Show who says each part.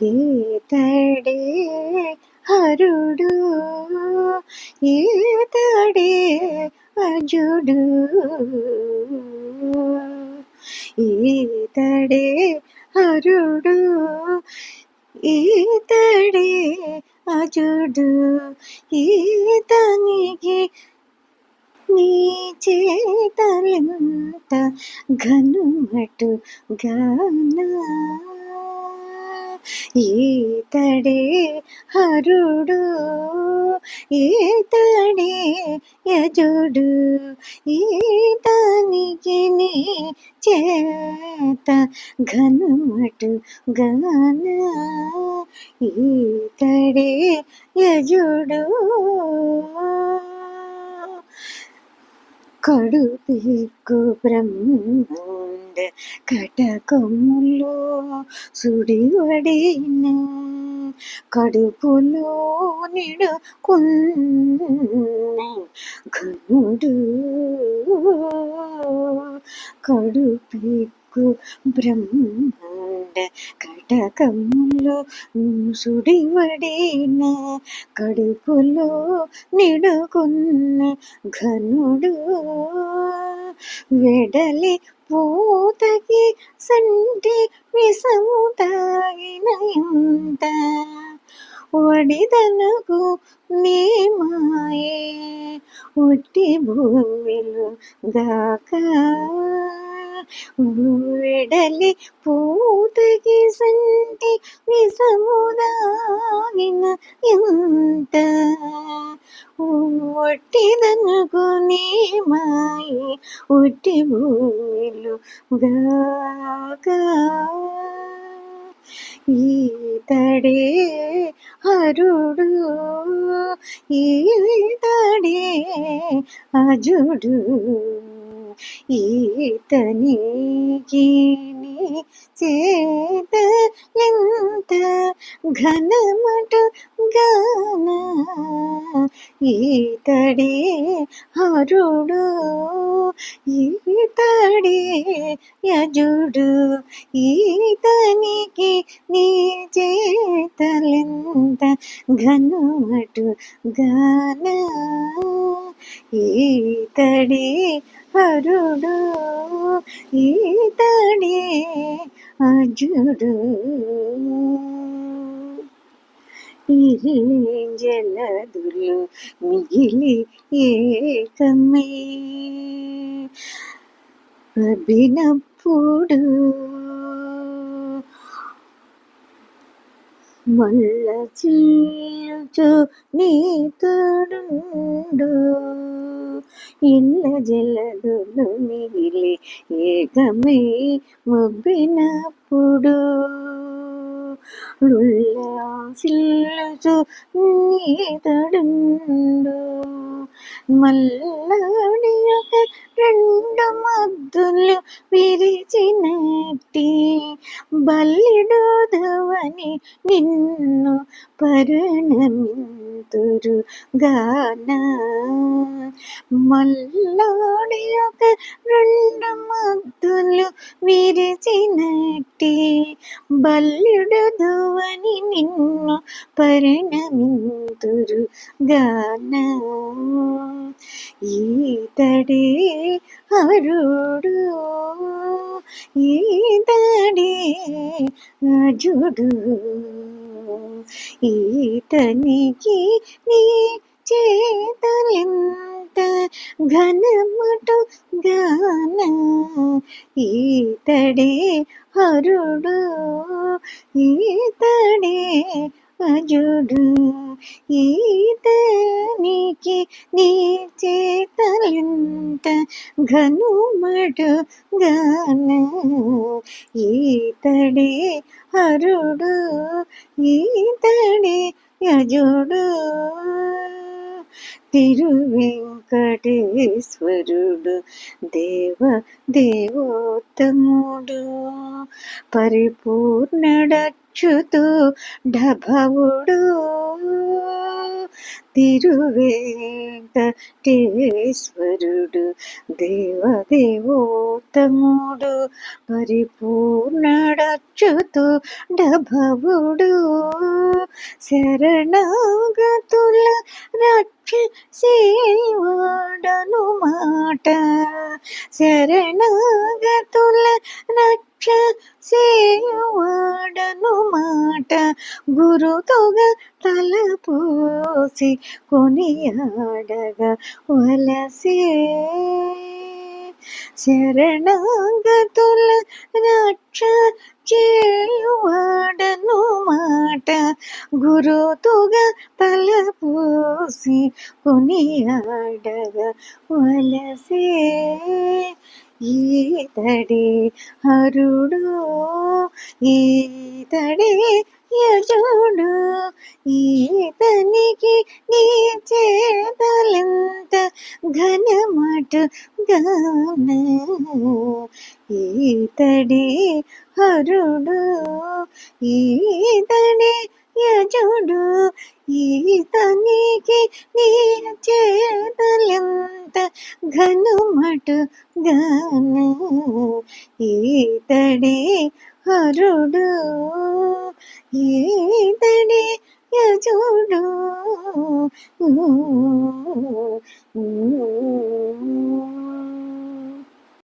Speaker 1: ఈతడే హరుడు, ఈతడే అజుడు, ఈతడే హరుడు, ఈతడే అజుడు, ఈతనికి నీ చేతలెంత ఘనుమటు గానా. ఈతడే హరుడు, ఈతడే యజుడు, ఈతనికి నీ చేత ఘనుమటు గానా. ఈతడే యజుడు, కడుపిక్కు బ్రహ్మాండ కటకములో సుడివడిన కడుపులో నిడుకున్న ఘనుడు, కడుపిక్కు బ్రహ్మాండ కటకములో సుడివడిన కడుపులో నిడుకున్న ఘనుడు, వెడలి పూతకి సంటి విషము తాగిన ఇంత వడిదనకు నీ మాయే ఉట్టి భూమిలు గాక. వెడలి పూతకి సంటి విషము తాగిన ఇంత ఒట్టిదనుకు నీ మాయే ఉట్టి భూమిలు గాక. ఈతడే హరుడు, ఈతడే అజుడు, ఈతనికి నీ చేత ఎంత ఘనమటు గానా. ఈతడే హరుడు, ఈతడే యజుడు, ఈతనికి నీ చేతలెంత ఘనుమటు గానా. ఈతడే హరుడు, ఈతడే అజుడు. జలదులు మిగిలి ఏకమై అభినప్పుడు మల్ల చీల్చు నీ తోడుండు, ఇళ్ళ జలదులు మిగిలి ఏకమై మబ్బినప్పుడు ఉల్లాసిల్లుచు నీ తోడుండు. మల్లాడి ఒక రెండు మద్దులు విరిచినట్టి బల్లిడోదవని నిన్ను పరిణమింతురు గానా. మల్లాడి ఒక రెండు మద్దులు విరిచినట్టి బల్లిడోదవని నిన్ను పరిణమింతురు గానా. ఈతడే హరుడు, ఈతడే అజుడు, ఈతనికి నీ చేతలెంత ఘనమటు గానా. ఈతడే హరుడు, ఈతడే అజుడు, ఈతనికి నీ చేతలెంత ఘనుమటు గానా. ఈతడే హరుడు, ఈతడే యజుడు, తిరువెంకటేశ్వరుడు దేవ దేవోత్తముడు, పరిపూర్ణుడచ్యుతు ఢభవుడు, తిరువేంకటేశ్వరుడు దేవదేవోత్తముడు పరిపూర్ణడచ్యుతు డభవుడు శరణాగతుల రక్షసేవాడను మాట శరణాగతుల రక్షసేవాడను మాట గురుతుగా తలపోసి కొనియాడగా వలసే శరణాగతుల రక్ష చేయువాడను మాట గురుతుగా తలపోసి కొనియాడగా వలసే ఈతడే హరుడు ఈతడే యజుడు ఈతనికి నీ చేతలంత ఘనమటు గాన ఈతడే హరుడు ఈతడే యజుడు ఈతనికి నీ చేతలంత ఘనుమటు గాన ఈతడే హరుడు ఈతడే యజుడు